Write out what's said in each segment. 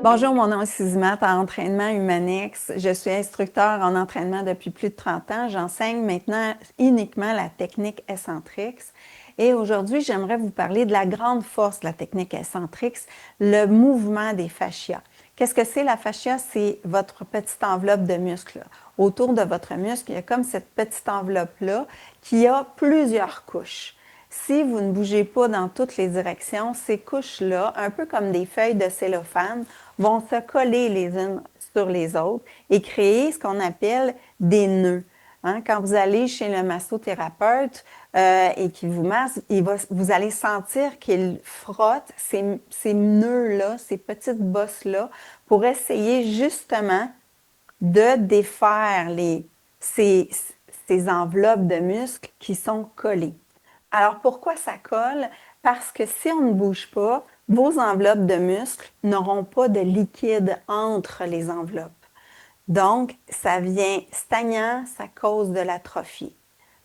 Bonjour, mon nom est Suzimate en entraînement Humanix. Je suis instructeur en entraînement depuis plus de 30 ans. J'enseigne maintenant uniquement la technique Eccentrix. Et aujourd'hui, j'aimerais vous parler de la grande force de la technique Eccentrix, le mouvement des fascias. Qu'est-ce que c'est la fascia? C'est votre petite enveloppe de muscles. Autour de votre muscle, il y a comme cette petite enveloppe-là qui a plusieurs couches. Si vous ne bougez pas dans toutes les directions, ces couches-là, un peu comme des feuilles de cellophane, vont se coller les unes sur les autres et créer ce qu'on appelle des nœuds. Hein? Quand vous allez chez le massothérapeute et qu'il vous masse, vous allez sentir qu'il frotte ces nœuds-là, ces petites bosses-là, pour essayer justement de défaire ces enveloppes de muscles qui sont collées. Alors, pourquoi ça colle? Parce que si on ne bouge pas, vos enveloppes de muscles n'auront pas de liquide entre les enveloppes. Donc, ça vient stagnant, ça cause de l'atrophie.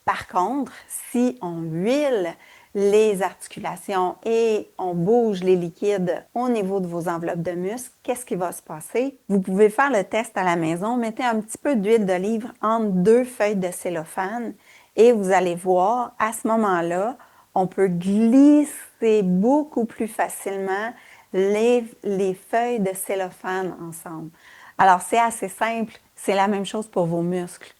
Par contre, si on huile les articulations et on bouge les liquides au niveau de vos enveloppes de muscles, qu'est-ce qui va se passer? Vous pouvez faire le test à la maison. Mettez un petit peu d'huile d'olive entre deux feuilles de cellophane et vous allez voir, à ce moment-là, on peut glisser beaucoup plus facilement les feuilles de cellophane ensemble. Alors, c'est assez simple. C'est la même chose pour vos muscles.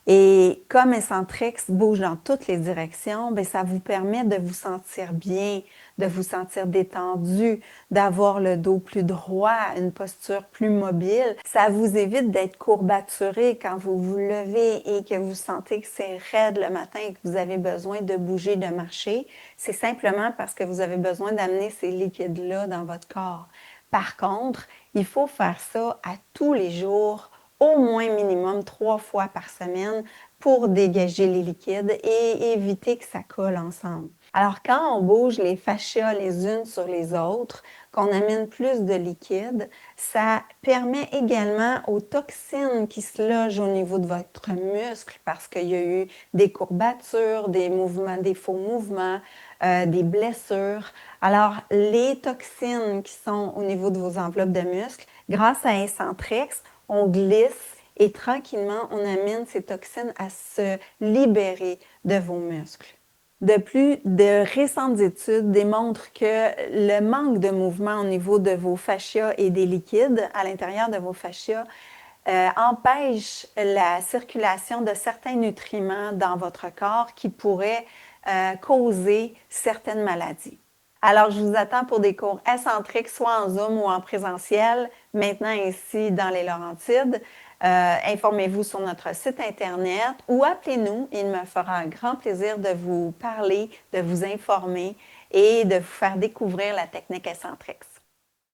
Et comme Eccentrix bouge dans toutes les directions, bien, ça vous permet de vous sentir bien, de vous sentir détendu, d'avoir le dos plus droit, une posture plus mobile. Ça vous évite d'être courbaturé quand vous vous levez et que vous sentez que c'est raide le matin et que vous avez besoin de bouger, de marcher. C'est simplement parce que vous avez besoin d'amener ces liquides-là dans votre corps. Par contre, il faut faire ça à tous les jours, au moins minimum 3 fois par semaine pour dégager les liquides et éviter que ça colle ensemble. Alors, quand on bouge les fascias les unes sur les autres, qu'on amène plus de liquide, ça permet également aux toxines qui se logent au niveau de votre muscle parce qu'il y a eu des courbatures, des mouvements, des faux mouvements, des blessures. Alors, les toxines qui sont au niveau de vos enveloppes de muscles, grâce à Eccentrix, on glisse et tranquillement, on amène ces toxines à se libérer de vos muscles. De plus, de récentes études démontrent que le manque de mouvement au niveau de vos fascias et des liquides à l'intérieur de vos fascias empêche la circulation de certains nutriments dans votre corps qui pourraient causer certaines maladies. Alors, je vous attends pour des cours Eccentrix, soit en Zoom ou en présentiel, maintenant ici dans les Laurentides. Informez-vous sur notre site Internet ou appelez-nous. Il me fera un grand plaisir de vous parler, de vous informer et de vous faire découvrir la technique Eccentrix.